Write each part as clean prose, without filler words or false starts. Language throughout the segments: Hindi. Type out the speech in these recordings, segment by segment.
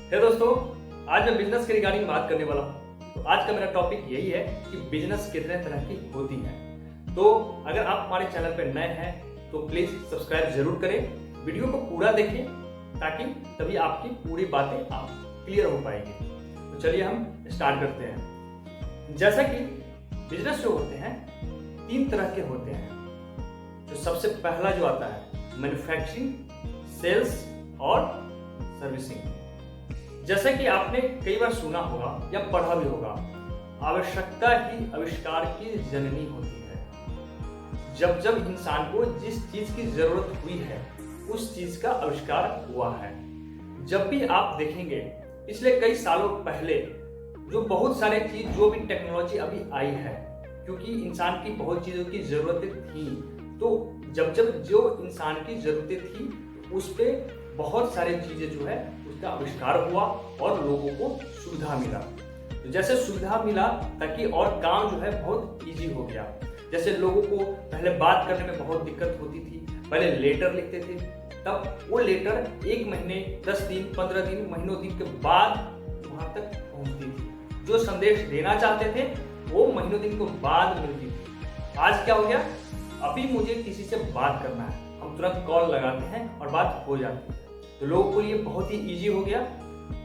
है दोस्तों, आज मैं बिजनेस के रिगार्डिंग बात करने वाला हूँ। तो आज का मेरा टॉपिक यही है कि बिजनेस कितने तरह की होती है। तो अगर आप हमारे चैनल पर नए हैं तो प्लीज सब्सक्राइब जरूर करें, वीडियो को पूरा देखें ताकि तभी आपकी पूरी बातें आप क्लियर हो पाएंगी। तो चलिए हम स्टार्ट करते हैं। जैसा कि बिजनेस जो होते हैं 3 तरह के होते हैं। तो सबसे पहला जो आता है मैन्युफैक्चरिंग, सेल्स और सर्विसिंग। जैसा कि आपने कई बार सुना होगा या पढ़ा भी होगा, आवश्यकता ही आविष्कार की जननी होती है। जब जब इंसान को जिस चीज की जरूरत हुई है उस चीज का आविष्कार हुआ है। जब भी आप देखेंगे पिछले कई सालों पहले जो बहुत सारे चीज जो भी टेक्नोलॉजी अभी आई है, क्योंकि इंसान की बहुत चीजों की जरूरतें थी, तो जब जब जो इंसान की जरूरतें थी उस पे बहुत सारी चीजें जो है उसका आविष्कार हुआ और लोगों को सुविधा मिला। तो जैसे सुविधा मिला ताकि और काम जो है बहुत इजी हो गया। जैसे लोगों को पहले बात करने में बहुत दिक्कत होती थी, पहले लेटर लिखते थे, तब वो लेटर 1 महीने, 10 दिन, 15 दिन, महीनों दिन के बाद वहां तक पहुंचती थी। जो संदेश देना चाहते थे वो महीनों दिन के बाद मिलती थी। आज क्या हो गया, अभी मुझे किसी से बात करना है, हम तुरंत कॉल लगाते हैं और बात हो जाती है। तो लोगों के लिए बहुत ही इजी हो गया।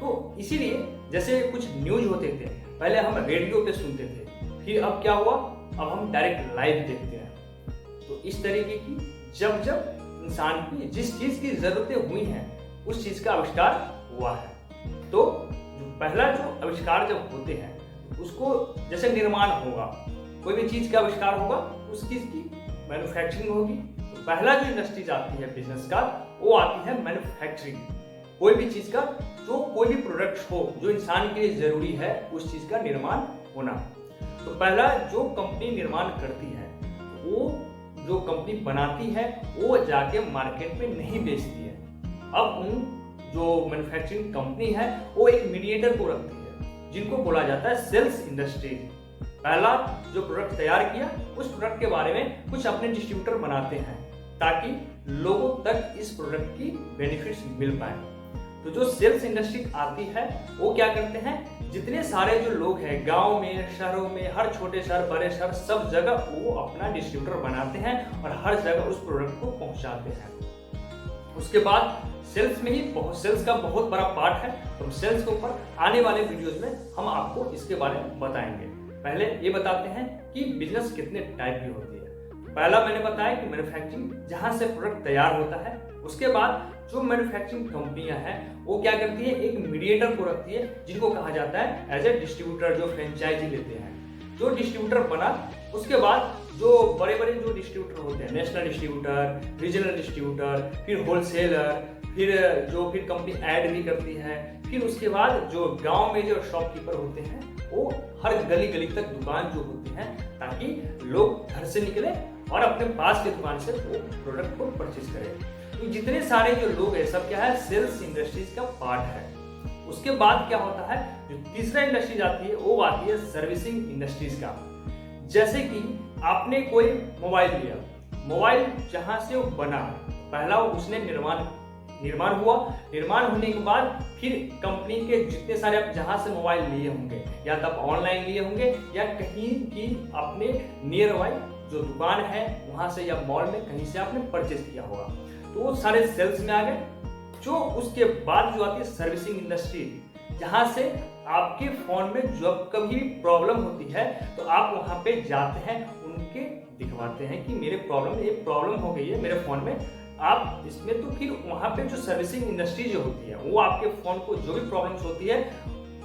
तो इसीलिए जैसे कुछ न्यूज होते थे, पहले हम रेडियो पे सुनते थे, फिर अब क्या हुआ, अब हम डायरेक्ट लाइव देखते हैं। तो इस तरीके की जब जब इंसान की जिस चीज की जरूरतें हुई हैं उस चीज का आविष्कार हुआ है। तो जो पहला जो आविष्कार जब होते हैं उसको जैसे निर्माण होगा, कोई भी चीज का आविष्कार होगा उस चीज की मैन्युफैक्चरिंग होगी। तो पहला जो इंडस्ट्रीज आती है बिजनेस का वो आती है मैन्युफैक्चरिंग। कोई भी चीज का जो कोई भी प्रोडक्ट हो जो इंसान के लिए जरूरी है उस चीज का निर्माण होना। तो पहला जो कंपनी निर्माण करती है वो जो कंपनी बनाती है वो जाके मार्केट में नहीं बेचती है। अब उन जो मैन्युफैक्चरिंग कंपनी है वो एक मीडिएटर को रखती है जिनको बोला जाता है सेल्स इंडस्ट्री। पहला जो प्रोडक्ट तैयार किया उस प्रोडक्ट के बारे में कुछ अपने डिस्ट्रीब्यूटर बनाते हैं ताकि लोगों तक इस प्रोडक्ट की बेनिफिट्स मिल पाए। तो जो सेल्स इंडस्ट्री आती है वो क्या करते हैं, जितने सारे जो लोग हैं गांव में, शहरों में, हर छोटे शहर, बड़े शहर, सब जगह वो अपना डिस्ट्रीब्यूटर बनाते हैं और हर जगह उस प्रोडक्ट को पहुंचाते हैं। उसके बाद सेल्स में ही सेल्स का बहुत बड़ा पार्ट है। तो सेल्स के ऊपर आने वाले वीडियोस में हम आपको इसके बारे में बताएंगे। पहले ये बताते हैं कि बिजनेस कितने टाइप की होती है। पहला मैंने बताया कि मैन्युफैक्चरिंग, जहां से प्रोडक्ट तैयार होता है। उसके बाद जो मैन्युफैक्चरिंग कंपनियां हैं वो क्या करती है, एक मीडिएटर को रखती है जिनको कहा जाता है एज ए डिस्ट्रीब्यूटर, जो फ्रेंचाइजी लेते हैं। जो डिस्ट्रीब्यूटर बना उसके बाद जो बड़े बड़े जो डिस्ट्रीब्यूटर होते हैं, नेशनल डिस्ट्रीब्यूटर, रीजनल डिस्ट्रीब्यूटर, फिर होलसेलर, फिर कंपनी ऐड भी करती है। फिर उसके बाद जो गांव में जो शॉपकीपर होते हैं वो हर गली गली तक दुकान जो होती है ताकि लोग घर से निकले और अपने पास की दुकान से वो प्रोडक्ट को परचेज करें। तो जितने सारे जो लोग हैं सब क्या है, सेल्स इंडस्ट्रीज का पार्ट है। उसके बाद क्या होता है, जो तीसरा इंडस्ट्रीज आती है वो आती है सर्विसिंग इंडस्ट्रीज का। जैसे कि आपने कोई मोबाइल लिया, मोबाइल जहां से वो बना, पहला उसने निर्माण हुआ, निर्माण होने के बाद फिर कंपनी के जितने सारे आप जहां से मोबाइल लिए होंगे, या तो आप ऑनलाइन लिए होंगे या कहीं की अपने नियर बाई जो दुकान है वहां से या मॉल में कहीं से आपने परचेज किया होगा, तो वो सारे सेल्स में आ गए। जो उसके बाद जो आती है सर्विसिंग इंडस्ट्री, जहां से आपके फोन में जब कभी प्रॉब्लम होती है तो आप वहां पे जाते हैं, उनके दिखवाते हैं कि मेरे ये प्रॉब्लम हो गई है मेरे फोन में, आप इसमें। तो फिर वहां पे जो सर्विसिंग इंडस्ट्री जो होती है वो आपके फोन को जो भी प्रॉब्लम्स होती है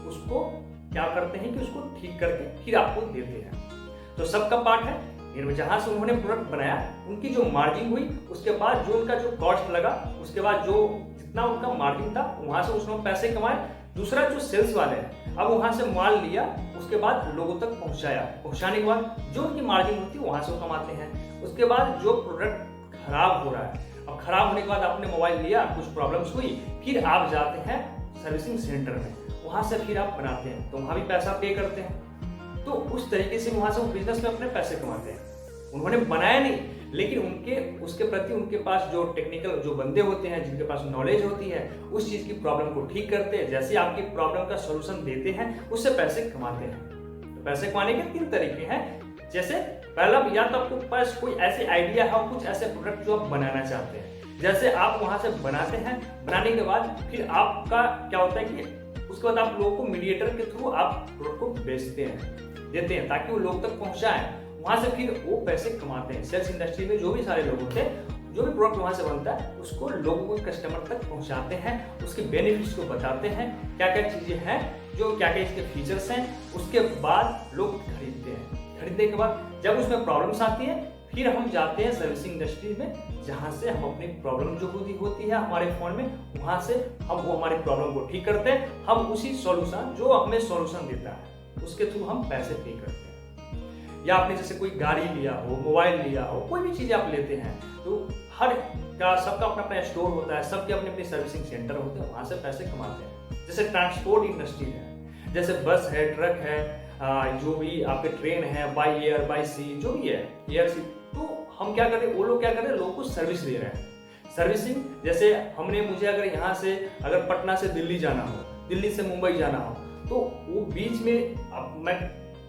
उसको क्या करते हैं कि उसको ठीक करके फिर आपको देते हैं। तो सबका पार्ट है। जहां से उन्होंने प्रोडक्ट बनाया उनकी जो मार्जिन हुई, उसके बाद जो उनका जो कॉस्ट लगा, उसके बाद जो जितना उनका मार्जिन था वहां से उसने पैसे कमाए। दूसरा जो सेल्स वाले हैं, अब वहां से माल लिया, उसके बाद लोगों तक पहुंचाया, पहुंचाने के बाद जो उनकी मार्जिन होती है वहां से वो कमाते हैं। उसके बाद जो प्रोडक्ट खराब हो रहा है, अब खराब होने के बाद आपने मोबाइल लिया, कुछ प्रॉब्लम्स हुई, फिर आप जाते हैं सर्विसिंग सेंटर में, वहां से फिर आप बनाते हैं, तो वहां भी पैसा पे करते हैं। तो उस तरीके से वहां से वो बिजनेस में अपने पैसे कमाते हैं। उन्होंने बनाया नहीं लेकिन उसके प्रति उनके पास जो टेक्निकल जो बंदे होते हैं, जिनके पास नॉलेज होती है, उस चीज़ की प्रॉब्लम को ठीक करते हैं, जैसे आपकी प्रॉब्लम का सोल्यूशन देते हैं, उससे पैसे कमाते हैं। तो पैसे कमाने के 3 तरीके हैं। जैसे पहला, या तो आपको पास कोई ऐसे आइडिया हो, कुछ ऐसे प्रोडक्ट जो आप बनाना चाहते हैं, जैसे आप वहां से बनाते हैं, बनाने के बाद फिर आपका क्या होता है कि उसके बाद आप लोगों को मीडिएटर के थ्रू आप प्रोडक्ट को बेचते हैं, देते हैं, ताकि वो लोग तक पहुंचाएं। वहां से फिर वो पैसे कमाते हैं। सेल्स इंडस्ट्री में जो भी सारे लोग होते हैं, जो भी प्रोडक्ट वहां से बनता है, उसको लोगों को, कस्टमर तक पहुंचाते हैं, उसके बेनिफिट्स को बताते हैं, क्या क्या चीजें हैं, जो क्या क्या इसके फीचर्स हैं। उसके बाद लोग खरीदते हैं। खरीदने के बाद जब उसमें प्रॉब्लम्स आती है, फिर हम जाते हैं सर्विसिंग इंडस्ट्री में, जहां से हम अपनी प्रॉब्लम जो होती है हमारे फोन में, वहां से हम वो हमारी प्रॉब्लम को ठीक करते हैं। हम उसी सॉल्यूशन, जो हमें सॉल्यूशन देता है, उसके थ्रू हम पैसे पे करते हैं। या आपने जैसे कोई गाड़ी लिया हो, मोबाइल लिया हो, कोई भी चीज आप लेते हैं, तो हर का सबका अपना अपना स्टोर होता है, सबके अपने अपने सर्विसिंग सेंटर होते हैं, वहां से पैसे कमाते हैं। जैसे ट्रांसपोर्ट इंडस्ट्री है, जैसे बस है, ट्रक है, जो भी आपके ट्रेन है, बाय एयर बाय सी, जो भी है, एयर सी, तो हम क्या कर रहे हैं, वो लोग क्या कर रहे हैं, लोगों को सर्विस दे रहे हैं। सर्विसिंग, जैसे मुझे अगर यहाँ से अगर पटना से दिल्ली जाना हो, दिल्ली से मुंबई जाना हो, तो वो बीच में अब मैं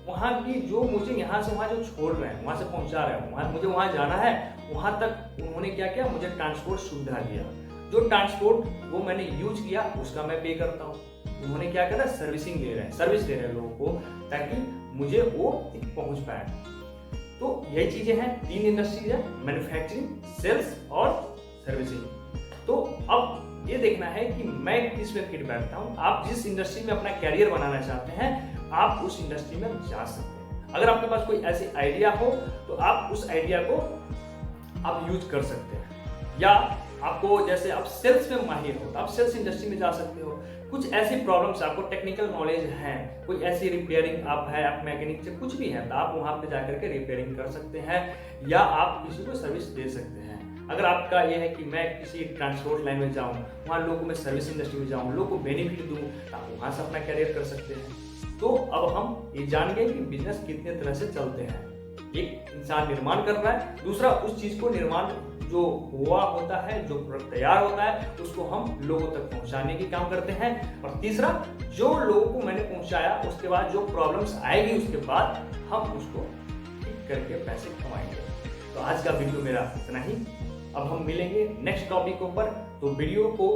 वहाँ की जो मुझे यहाँ से वहाँ जो छोड़ रहे हैं, वहाँ से पहुँचा रहे हैं, मुझे वहाँ जाना है, वहाँ तक उन्होंने क्या किया, मुझे ट्रांसपोर्ट सुविधा दिया। जो ट्रांसपोर्ट वो मैंने यूज किया, उसका मैं पे करता हूँ। उन्होंने क्या करा, सर्विसिंग दे रहे हैं, सर्विस दे रहे हैं लोगों को, ताकि मुझे वो पहुँच पाए। तो यही चीजें हैं, 3 इंडस्ट्रीज है, मैन्युफैक्चरिंग, सेल्स और सर्विसिंग। तो अब ये देखना है कि मैं किस में फिट बैठता हूँ। आप जिस इंडस्ट्री में अपना कैरियर बनाना चाहते हैं, आप उस इंडस्ट्री में जा सकते हैं। अगर आपके पास कोई ऐसी आइडिया हो, तो आप उस आइडिया को आप यूज कर सकते हैं। या आपको, जैसे आप सेल्स में माहिर हो, तो आप सेल्स इंडस्ट्री में जा सकते हो। कुछ ऐसी प्रॉब्लम्स, आपको टेक्निकल नॉलेज है, कोई ऐसी रिपेयरिंग आप है, आप मैकेनिक से कुछ भी है, तो आप वहां पे जाकर के रिपेयरिंग कर सकते हैं, या आप किसी को सर्विस दे सकते हैं। अगर आपका ये है कि मैं किसी ट्रांसपोर्ट लाइन में जाऊं, वहां लोगों को मैं सर्विस इंडस्ट्री में जाऊं, लोगों को बेनिफिट दूं, तो आप वहां से अपना कैरियर कर सकते हैं। तो अब हम ये जान गए कि बिजनेस कितने तरह से चलते हैं। एक इंसान निर्माण कर रहा है, दूसरा उस चीज को निर्माण जो हुआ होता है, जो प्रोडक्ट तैयार होता है, उसको हम लोगों तक पहुंचाने की काम करते हैं। और तीसरा, जो लोगों को मैंने पहुंचाया, उसके बाद जो प्रॉब्लम्स आएगी, उसके बाद हम उसको ठीक करके पैसे कमाएंगे। तो आज का वीडियो मेरा इतना ही। अब हम मिलेंगे नेक्स्ट टॉपिक ऊपर। तो वीडियो को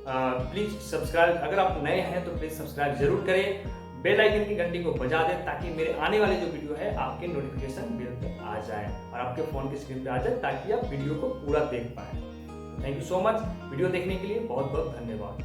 प्लीज सब्सक्राइब, अगर आप नए हैं तो प्लीज सब्सक्राइब जरूर करें, बेल आइकन की घंटी को बजा दें, ताकि मेरे आने वाले जो वीडियो है आपके नोटिफिकेशन बेल पे आ जाए और आपके फोन की स्क्रीन पे आ जाए, ताकि आप वीडियो को पूरा देख पाए। Thank you so much. Video देखने के लिए बहुत बहुत धन्यवाद।